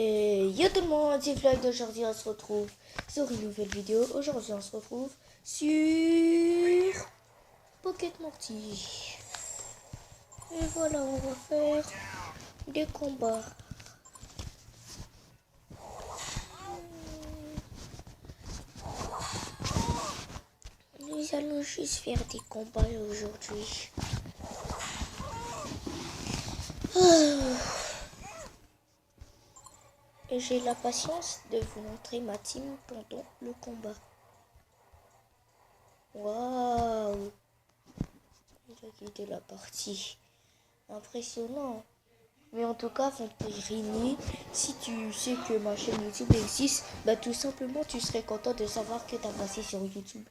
Et yo tout le monde, c'est Flag. Aujourd'hui on se retrouve sur une nouvelle vidéo. Aujourd'hui on se retrouve sur Pocket Morty. Et voilà, on va faire des combats. Nous allons juste faire des combats aujourd'hui. Et j'ai la patience de vous montrer ma team pendant le combat. Waouh! Il a quitté la partie. Impressionnant. Mais en tout cas, Vampirine, si tu sais que ma chaîne YouTube existe, bah tout simplement tu serais content de savoir que t'as passé sur YouTube.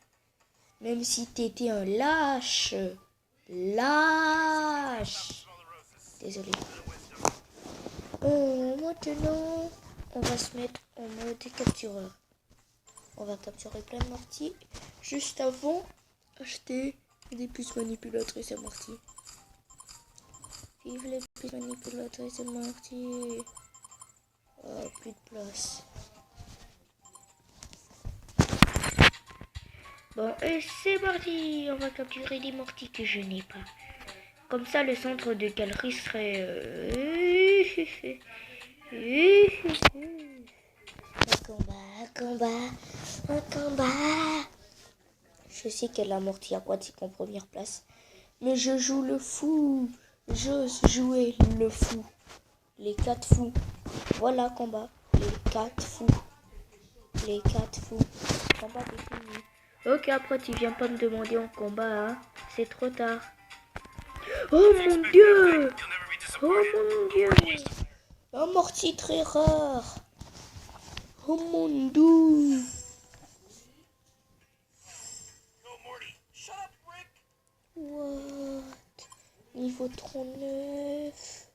Même si t'étais un lâche. Lâche. Désolé. Maintenant, on va se mettre en mode captureur. On va capturer plein de Morty. Juste avant, acheter des puces manipulatrices à Morty. Vive les puces manipulatrices à Morty. Oh, plus de place. Bon, et c'est parti. On va capturer des Morty que je n'ai pas. Comme ça, le centre de galerie serait... Un combat. Je sais qu'elle a Morty aquatique en première place. Mais je joue le fou. J'ose jouer le fou. Les 4 fous. Voilà, combat. Les 4 fous. Les 4 fous. Combat défini. Ok, après tu viens pas me demander en combat. Hein. C'est trop tard. Oh mon dieu. Oh mon dieu. Un Morty très rare. Oh mon dieu. What? Niveau 39.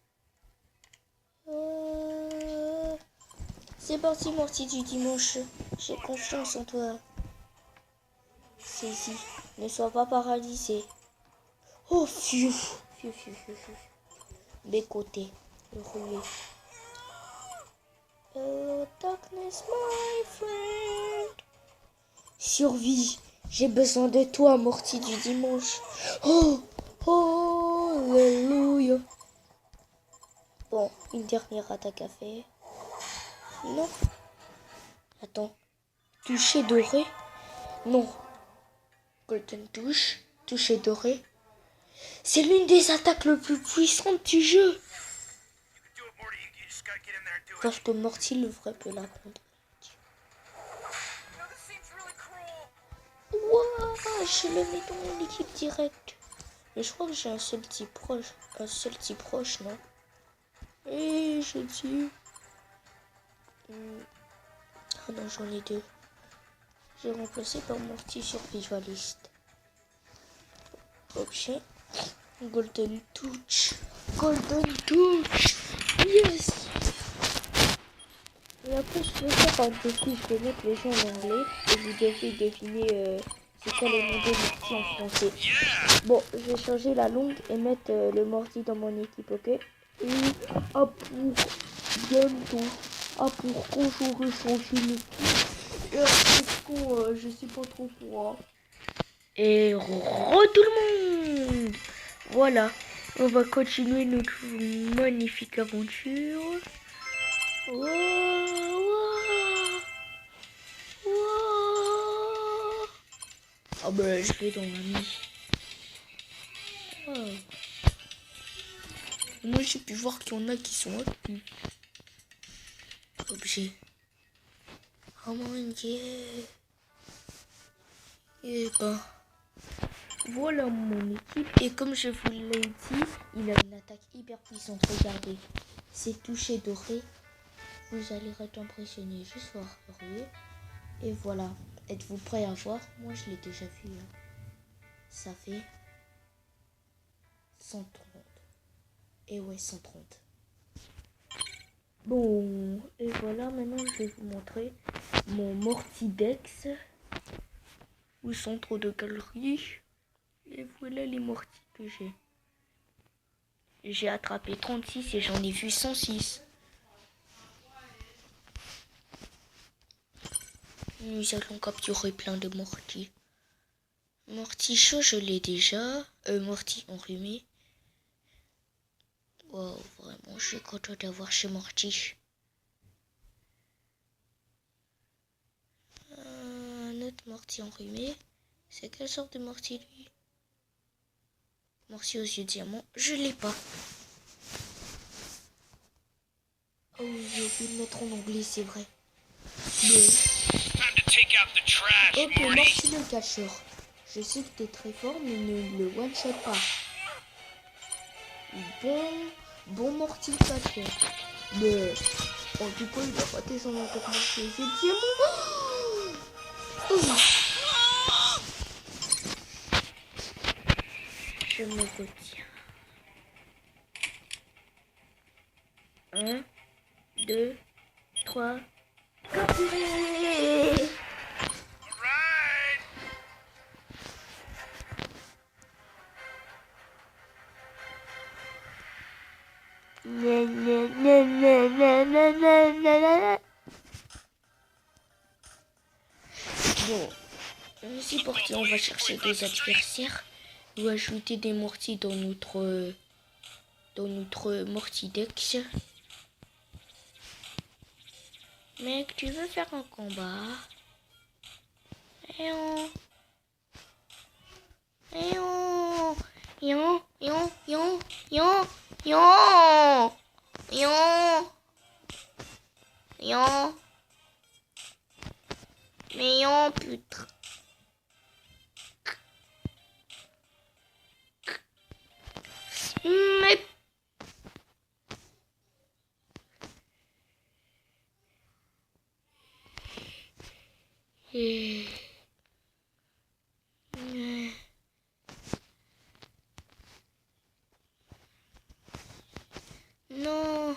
C'est parti Morty du dimanche. J'ai confiance en toi. Saisis. Ne sois pas paralysé. Oh fiu. Fiu. Bécoté. Rouillé. Oh, darkness, my friend. Survie. J'ai besoin de toi, Morty du dimanche. Oh, alléluia. Bon, une dernière attaque à faire. Non. Attends. Toucher doré. Non. Golden touche. Toucher doré. C'est l'une des attaques les plus puissantes du jeu. Parce que Morty le vrai peut la prendre. Waouh, je le mets dans mon équipe directe. Mais je crois que j'ai un seul type proche. Non? Et je dis... Ah non, j'en ai 2. J'ai remplacé par Morty survivaliste. Objet. Golden touch. Yes. Et après, je vais faire un défi. Je vais mettre les gens en anglais. Et vous devez deviner c'est quoi les noms des Morty en français. Bon, je vais changer la langue et mettre le Morty dans mon équipe, ok? Et à pour bientôt. À pour quand j'aurai changé l'équipe. Et après quand je sais pas trop quoi. Et tout le monde. Voilà. On va continuer notre magnifique aventure. Ah ben je vais dans la nuit. Moi j'ai pu voir qu'il y en a qui sont actifs. Objet. Oh mon dieu. Et ben voilà mon équipe. Et comme je vous l'ai dit, il a une attaque hyper puissante. Regardez. C'est touché doré. Vous allez être impressionné. Je suis furieux. Et voilà. Êtes-vous prêts à voir? Moi je l'ai déjà vu. Hein. Ça fait 130. Et ouais, 130. Bon, et voilà, maintenant je vais vous montrer mon Mortydex. Au centre de galerie. Et voilà les Morty que j'ai. J'ai attrapé 36 et j'en ai vu 106. Nous allons capturer plein de mortis. Mortis chaud, je l'ai déjà. Mortis enrhumé. Wow, vraiment, je suis content d'avoir chez Mortis. Un autre mortier enrhumé. C'est quelle sorte de mortier, lui? Mortier aux yeux diamants. Je l'ai pas. Oh, j'ai oublié de mettre en anglais, c'est vrai. Ok, mortier le cacheur. Je sais que t'es très fort, mais ne le one-shot pas. Bon mortier cacheur. Mais en tout cas, il a raté son encore mortier aux yeux diamants. Oh. Je me retiens. 1, 2, 3. Capturé! Bon, c'est parti, on va chercher des adversaires ou ajouter des mortiers dans notre mortidex. Mec, tu veux faire un combat? Et on... putain. Mais... Non.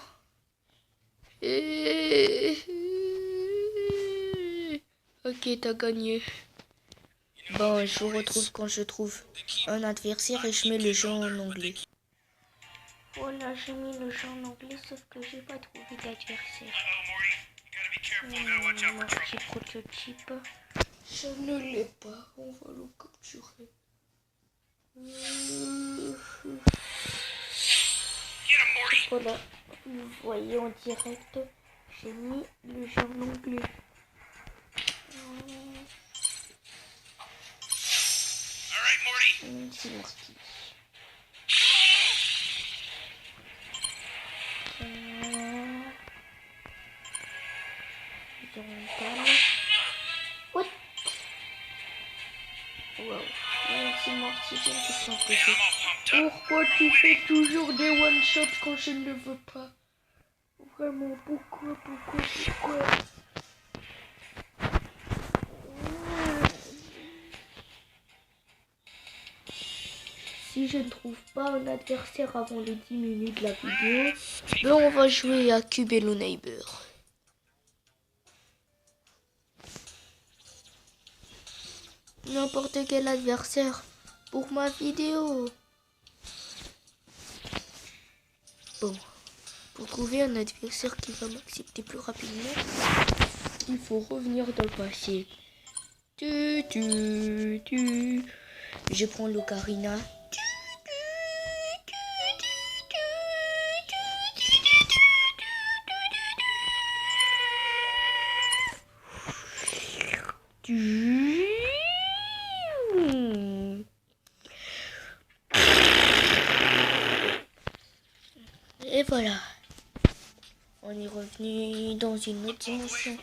Ok, t'as gagné. Bon, je vous retrouve quand je trouve un adversaire et je mets le jeu en anglais. Voilà, j'ai mis le jeu en anglais, sauf que j'ai pas trouvé d'adversaire. Mortier prototype. Je ne l'ai pas, on va le capturer. Voilà, vous voyez en direct, j'ai mis le jeu en anglais. C'est Morty. What? Wow. C'est Morty, j'ai une question à poser. Pourquoi tu fais toujours des one-shots quand je ne le veux pas? Vraiment, pourquoi? Si je ne trouve pas un adversaire avant les 10 minutes de la vidéo, ben on va jouer à Cube Hello Neighbor. N'importe quel adversaire pour ma vidéo. Bon, pour trouver un adversaire qui va m'accepter plus rapidement, il faut revenir dans le passé. Je prends l'ocarina. Et voilà. On est revenu dans une autre dimension.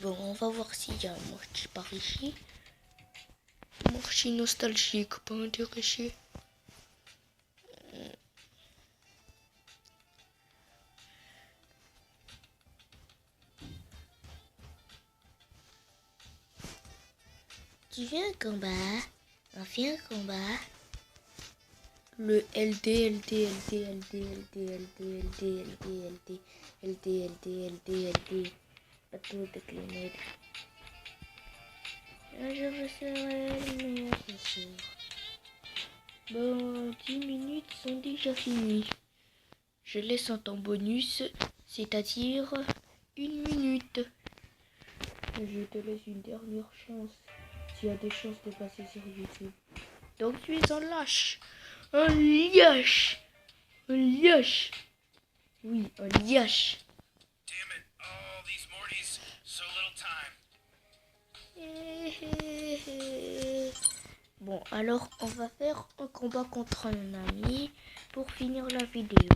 Bon, on va voir s'il y a un mortier par ici. Mortier nostalgique, pas intéressé. Tu veux un combat? On fait un combat. Le LD. Bateau de Clénède. Je veux ser le meilleur chasseur. Bon, 10 minutes sont déjà finies. Je laisse un temps bonus, c'est-à-dire 1 minute. Je te laisse une dernière chance. Tu as des chances de passer sur YouTube. Donc tu es un lâche. Un lâche. Un lâche. Oui, un lâche. Bon, alors on va faire un combat contre un ami pour finir la vidéo.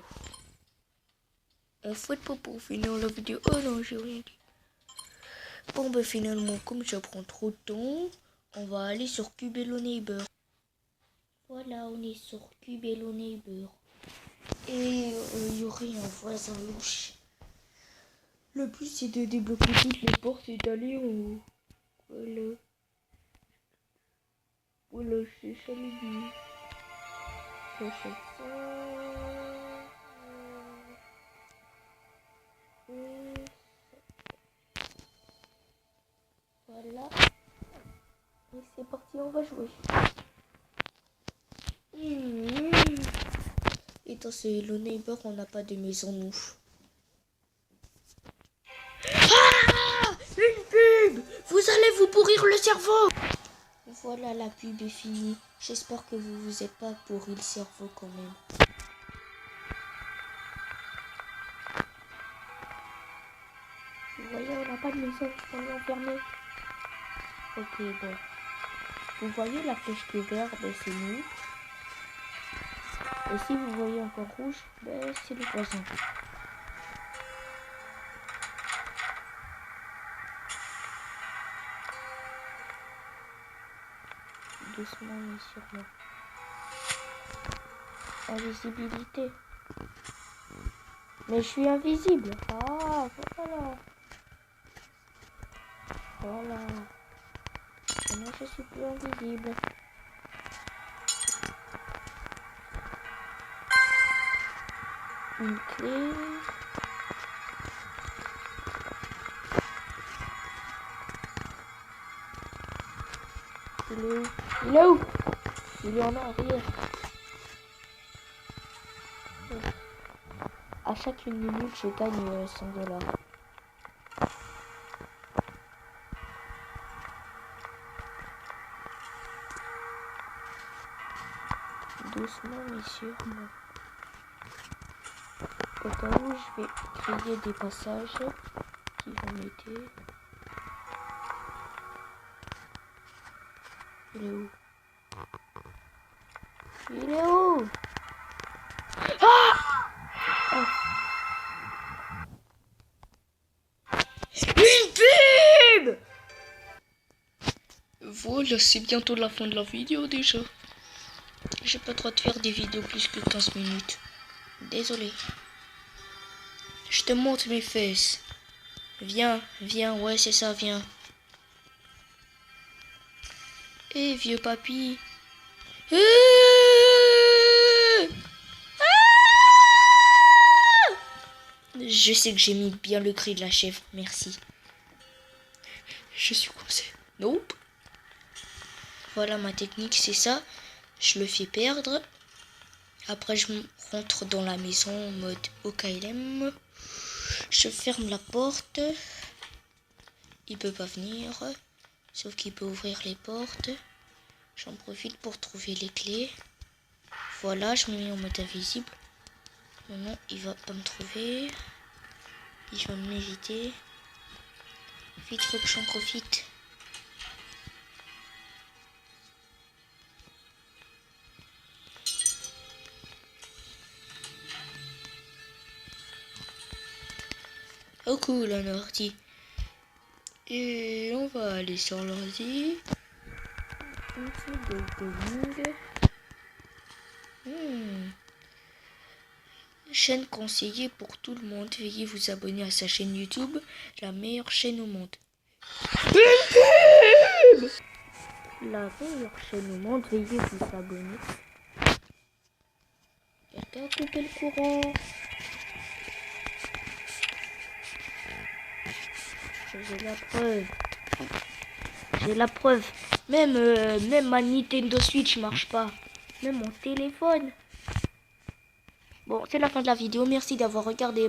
On fait pas pour finir la vidéo. Oh non, j'ai rien dit. Bon, ben finalement, comme ça prend trop de temps, on va aller sur Cube Hello Neighbor. Voilà, on est sur Cube Hello Neighbor. Et il y aurait un voisin louche. Le plus, c'est de débloquer toutes les portes et d'aller en haut. Voilà. Voilà, c'est ça le but. J'achète ça. Voilà. Et c'est parti, on va jouer. Et dans ce Hello Neighbor, on n'a pas de maison, nous. Ah! Une pub! Vous allez vous pourrir le cerveau! Voilà, la pub est finie. J'espère que vous vous êtes pas pourri le cerveau quand même. Vous voyez, on n'a pas de maison, on est enfermé. Ok, bon. Vous voyez la flèche qui est verte, ben c'est nous. Et si vous voyez encore rouge, ben c'est le voisin. Doucement mais sûrement. Invisibilité. Mais je suis invisible. Ah, voilà. Voilà. Et moi je suis plus invisible. Une clé. Il est où? Il est où? Il est en arrière. À chaque minute, je gagne 100 $. Doucement mais sûrement. Au cas où, je vais créer des passages qui vont m'aider. Il est où? Il est où? Ah! Oh. Une pub! Voilà, c'est bientôt la fin de la vidéo déjà. J'ai pas le droit de faire des vidéos plus que 15 minutes. Désolé. Je te montre mes fesses. Viens, viens, ouais c'est ça, viens. Eh vieux papy. Je sais que j'ai mis bien le cri de la chèvre, merci. Je suis coincé. Nope. Voilà ma technique, c'est ça. Je le fais perdre. Après je rentre dans la maison en mode OKLM. Je ferme la porte. Il peut pas venir. Sauf qu'il peut ouvrir les portes. J'en profite pour trouver les clés. Voilà, je me mets en mode invisible. Non, il va pas me trouver. Il va m'éviter. Vite, faut que j'en profite. Oh cool, un ordi. Et on va aller sur l'ordi. Chaîne conseillée pour tout le monde. Veuillez vous abonner à sa chaîne YouTube, la meilleure chaîne au monde. La meilleure chaîne au monde, veuillez vous abonner. Quelqu'un a coupé le courant. J'ai la preuve. J'ai la preuve. Même ma Nintendo Switch marche pas. Même mon téléphone. Bon, c'est la fin de la vidéo. Merci d'avoir regardé.